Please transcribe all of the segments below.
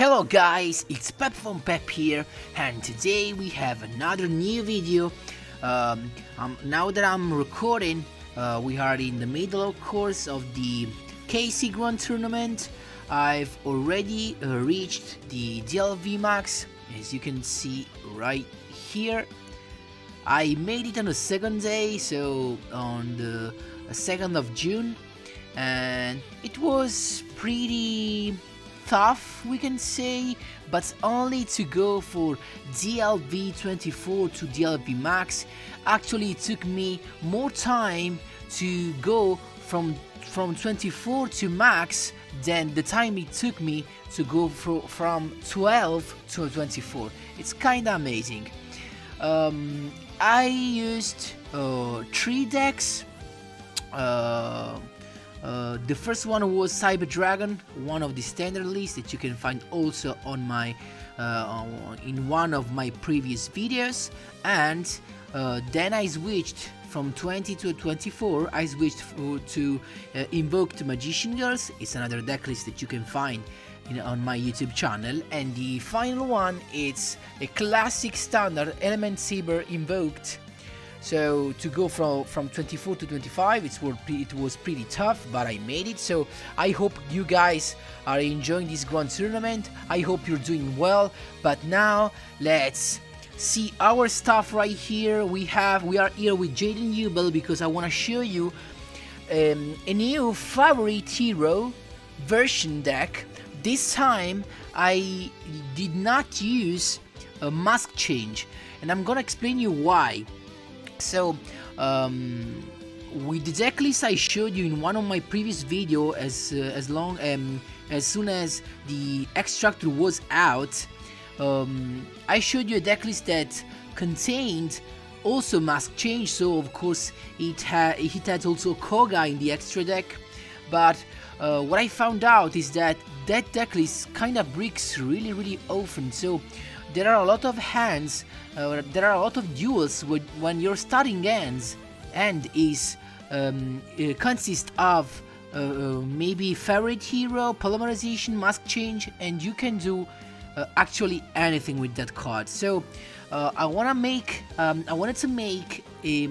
Hello guys, it's Pep from Pep here, and today we have another new video. Now that I'm recording, we are in the middle of course of the KC Grand Tournament. I've already reached the DLV max, as you can see right here. I made it on the second day, so on the 2nd of June, and it was pretty tough, we can say, but only to go for DLV 24 to DLV max. Actually, it took me more time to go from 24 to max than the time it took me to go from 12 to 24. It's kinda amazing. I used 3 decks. The first one was Cyber Dragon, one of the standard lists that you can find also on my in one of my previous videos, and then I switched from 20 to 24. I switched to Invoked Magician Girls. It's another deck list that you can find on my YouTube channel, and the final one is a classic standard Element Saber Invoked. So to go from 24 to 25, it was pretty tough, but I made it. So I hope you guys are enjoying this Grand Tournament. I hope you're doing well. But now let's see our stuff right here. We are here with Jaden Ubel because I want to show you a new favorite hero version deck. This time I did not use a mask change, and I'm gonna explain you why. So, with the deck list I showed you in one of my previous videos, as soon as the extractor was out, I showed you a deck list that contained also mask change. So of course it had also Koga in the extra deck, but what I found out is that deck list kind of breaks really often. So there are a lot of hands, there are a lot of duels when your starting end is consists of maybe favorite hero, polymerization, mask change, and you can do actually anything with that card. So I wanted to make a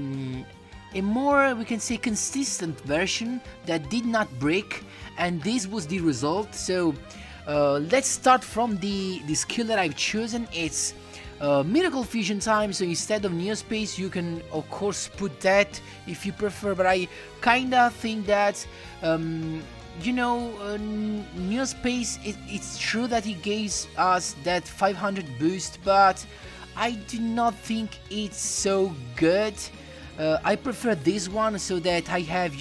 more, we can say, consistent version that did not break, and this was the result. So let's start from the skill that I've chosen. It's Miracle Fusion time, so instead of Neospace you can of course put that if you prefer, but I kinda think that Neospace, it's true that it gives us that 500 boost, but I do not think it's so good. I prefer this one so that I have,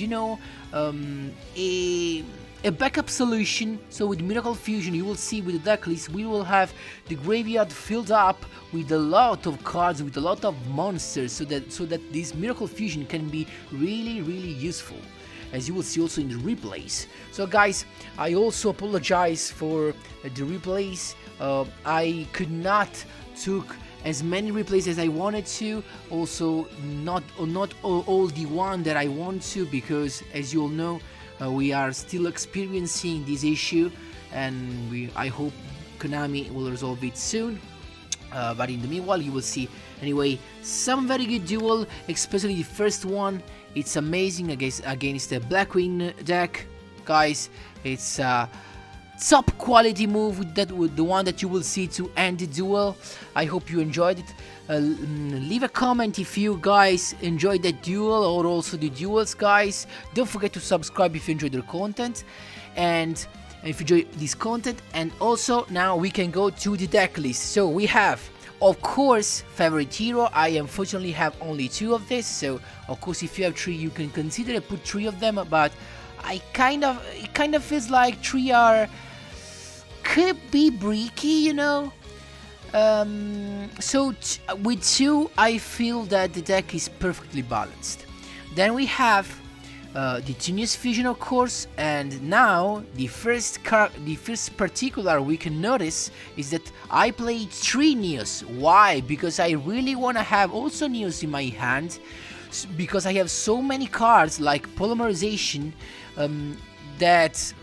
a backup solution. So with Miracle Fusion, you will see with the deck list, we will have the graveyard filled up with a lot of cards, with a lot of monsters, so that this Miracle Fusion can be really useful, as you will see also in the replays. So guys, I also apologize for the replays. I could not took as many replays as I wanted to, also not all the one that I want to, because as you all know, we are still experiencing this issue, and I hope Konami will resolve it soon. But in the meanwhile, you will see anyway some very good duel, especially the first one. It's amazing against the Blackwing deck, guys. It's top quality move with the one that you will see to end the duel. I hope you enjoyed it. Leave a comment if you guys enjoyed that duel, or also the duels, guys. Don't forget to subscribe if you enjoyed the content, and if you enjoy this content. And also now we can go to the deck list. So we have, of course, favorite hero. I unfortunately have only 2 of this, so of course if you have 3 you can consider to put 3 of them, but it kind of feels like 3 could be breaky, so with 2 I feel that the deck is perfectly balanced. Then we have the Genius Fusion, of course, and now the first particular we can notice is that I played 3 Neos. Why? Because I really want to have also Neos in my hand, because I have so many cards like Polymerization that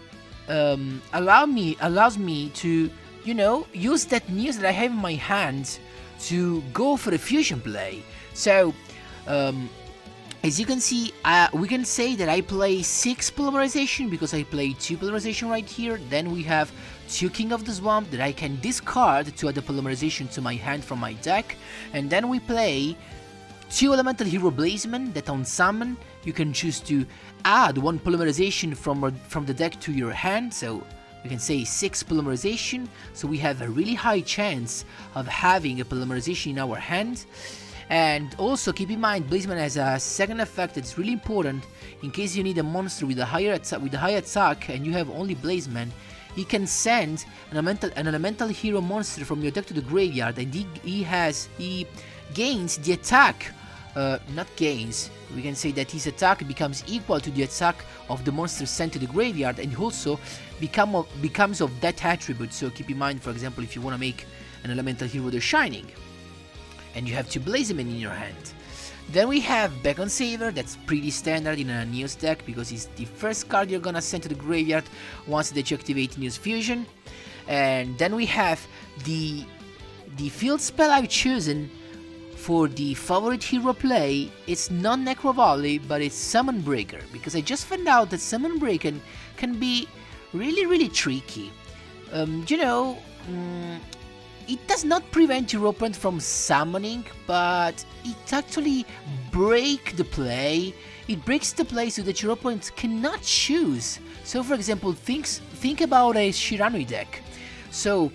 allows me to you know, use that NEOS that I have in my hand to go for a fusion play. So, as you can see, we can say that I play 6 polymerization because I play 2 polymerization right here. Then we have 2 King of the Swamp that I can discard to add the polymerization to my hand from my deck. And then we play 2 Elemental Hero Blazeman that on summon you can choose to add 1 polymerization from the deck to your hand. So we can say 6 polymerization. So we have a really high chance of having a polymerization in our hand. And also keep in mind, Blazeman has a second effect that's really important. In case you need a monster with a high attack and you have only Blazeman, he can send an elemental hero monster from your deck to the graveyard, and he gains the attack. Not gains. We can say that his attack becomes equal to the attack of the monster sent to the graveyard, and also becomes of that attribute. So keep in mind, for example, if you want to make an elemental hero The Shining, and you have 2 Blazemen in your hand. Then we have Beacon Saver, that's pretty standard in a NEOS deck because it's the first card you're gonna send to the graveyard once that you activate NEOS Fusion. And then we have the field spell I've chosen for the favorite hero play. It's not Necro Volley, but it's Summon Breaker, because I just found out that Summon Breaker can be really tricky. It does not prevent your opponent from summoning, but it actually breaks the play. It breaks the play so that your opponent cannot choose. So for example, think about a Shiranui deck. So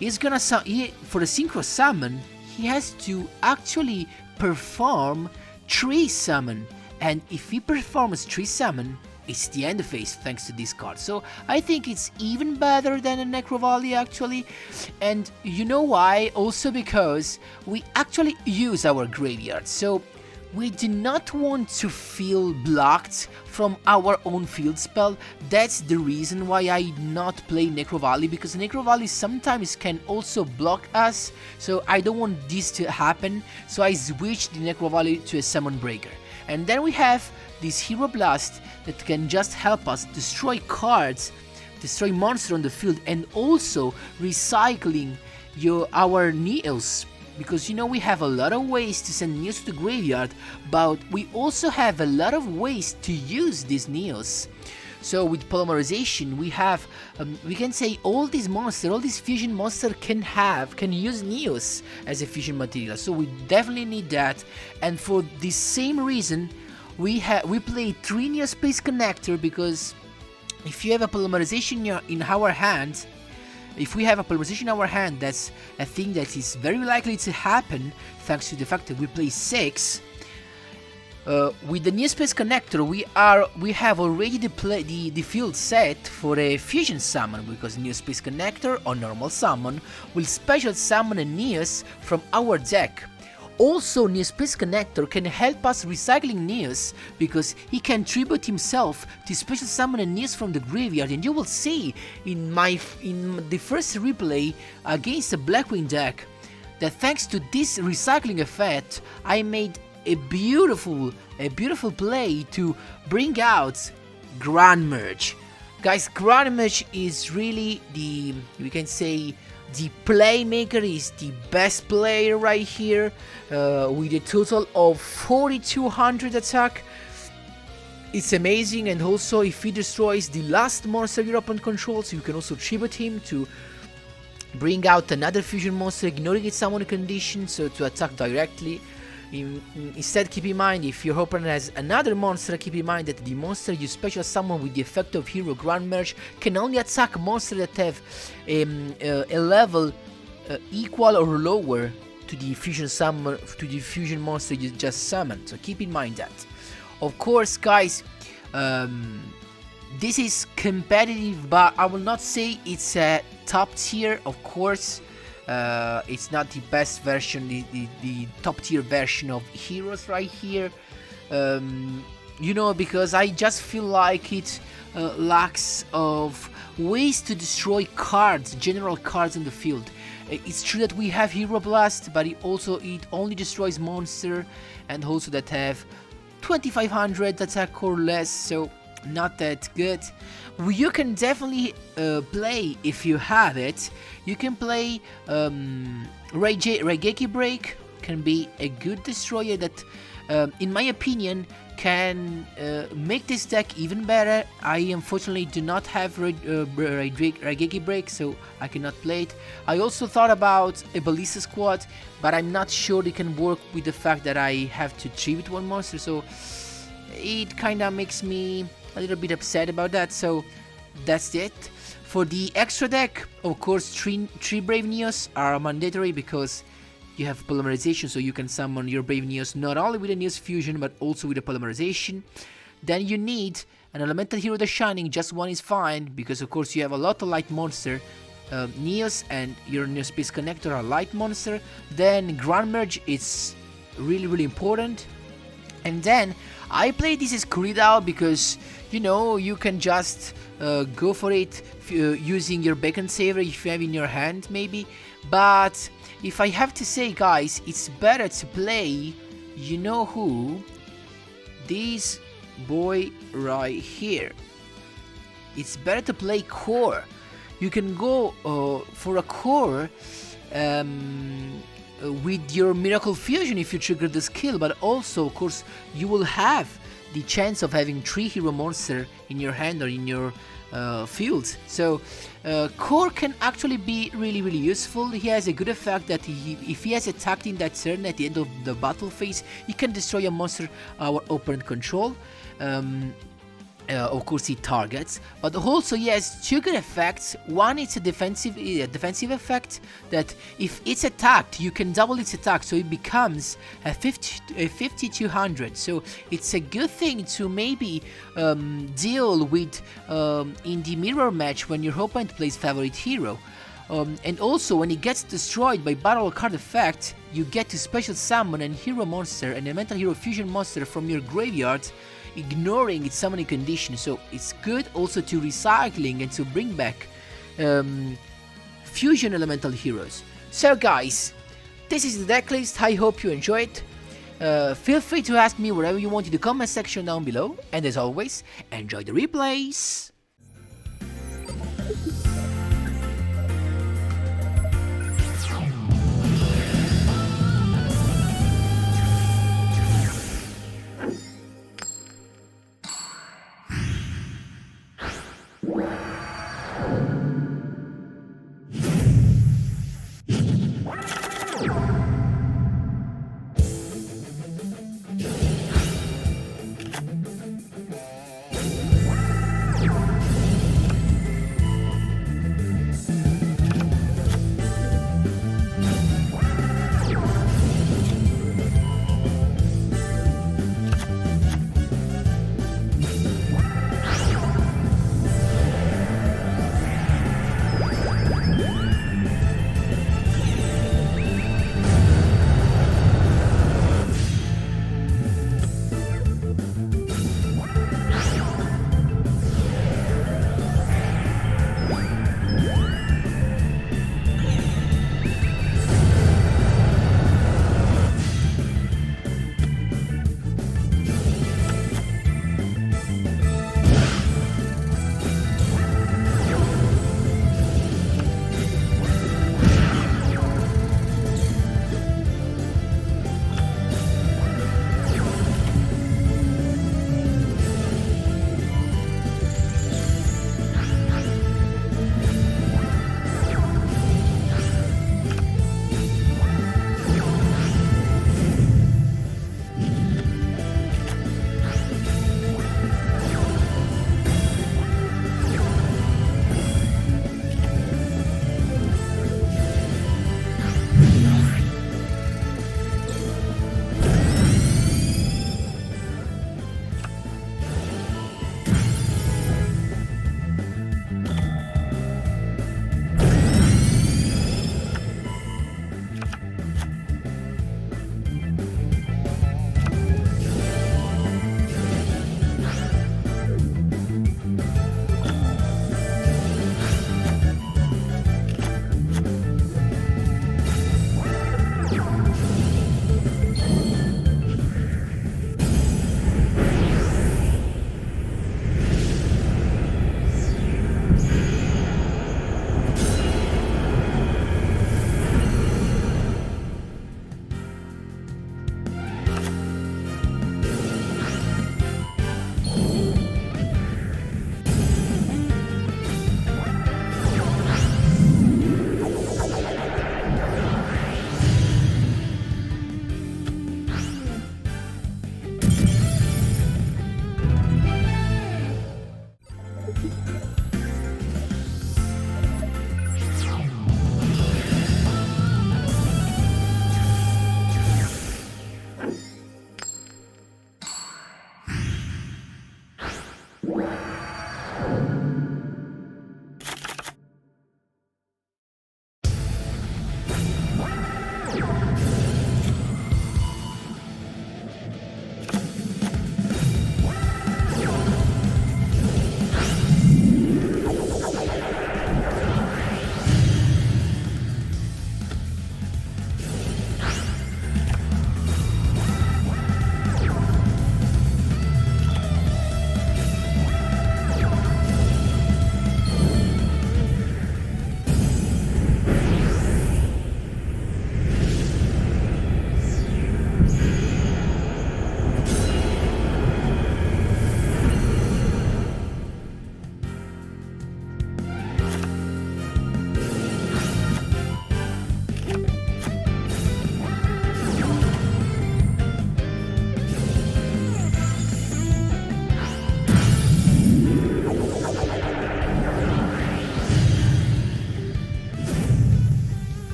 he's gonna for a synchro summon, he has to actually perform 3 summon, and if he performs 3 summon, it's the end phase thanks to this card. So I think it's even better than a Necro Volley actually. And you know why? Also because we actually use our graveyard. So we do not want to feel blocked from our own field spell. That's the reason why I not play Necro Volley, because Necro Volley sometimes can also block us. So I don't want this to happen. So I switched the Necro Volley to a Summon Breaker. And then we have this Hero Blast that can just help us destroy cards, destroy monsters on the field, and also recycling our NEOS. Because you know we have a lot of ways to send NEOS to the graveyard, but we also have a lot of ways to use these NEOS. So with polymerization, we have, we can say all these monsters, all these fusion monsters can use NEOS as a fusion material. So we definitely need that, and for the same reason, we play 3 NEOS Space Connector, because if you have a polymerization in our hand, if we have a polymerization in our hand, that's a thing that is very likely to happen thanks to the fact that we play 6. With the NEOS Space Connector, we have already the field set for a fusion summon, because NEOS Space Connector on normal summon will special summon a NEOS from our deck. Also, NEOS Space Connector can help us recycling NEOS, because he can tribute himself to special summon a NEOS from the graveyard, and you will see in the first replay against a Blackwing deck that thanks to this recycling effect, I made a beautiful play to bring out Grand Merge. Guys, Grand Merge is really we can say, the playmaker, is the best player right here, with a total of 4200 attack. It's amazing, and also if he destroys the last monster your opponent controls, you can also tribute him to bring out another fusion monster, ignoring its summon condition, so to attack directly. Instead, keep in mind, if your opponent has another monster, keep in mind that the monster you special summon with the effect of Hero Grand Merge can only attack monsters that have a level equal or lower to the fusion monster you just summoned. So keep in mind that. Of course, guys, this is competitive, but I will not say it's a top tier. Of course, it's not the best version, the top tier version of heroes right here, you know, because I just feel like it lacks of ways to destroy cards, general cards in the field. It's true that we have Hero Blast, but it only destroys monster, and also that have 2500 attack or less, so not that good. You can definitely play, if you have it, you can play Raigeki Break, can be a good destroyer that, in my opinion, can make this deck even better. I unfortunately do not have Raigeki Break, so I cannot play it. I also thought about a Ballista Squad, but I'm not sure it can work with the fact that I have to tribute one monster, so it kinda makes me a little bit upset about that, so that's it. For the extra deck, of course, three Brave Neos are mandatory because you have polymerization, so you can summon your Brave Neos not only with a Neos fusion, but also with a polymerization. Then you need an Elemental Hero the Shining, just one is fine, because of course you have a lot of light monster. Neos and your Neospace Connector are light monster. Then Grand Merge is really important. And then I play this as Kuridao because, you know, you can just go for it using your Beacon Saver if you have in your hand, maybe. But if I have to say, guys, it's better to play, you know who? This boy right here. It's better to play Core. You can go for a Core with your Miracle Fusion if you trigger the skill, but also, of course, you will have the chance of having 3 hero monster in your hand or in your field. So Core can actually be really useful. He has a good effect that if he has attacked in that turn at the end of the battle phase, he can destroy a monster our opponent control. Of course, he targets, but also he has 2 good effects. One is a defensive effect that if it's attacked, you can double its attack, so it becomes a 50-200. So it's a good thing to maybe deal with in the mirror match when your opponent plays favorite hero. And also, when it gets destroyed by battle card effect, you get to special summon a hero monster and a Elemental Hero Fusion monster from your graveyard, ignoring its summoning condition. So it's good also to recycling and to bring back fusion elemental heroes. So guys, this is the deck list. I hope you enjoy it. Feel free to ask me whatever you want in the comment section down below, and as always, enjoy the replays.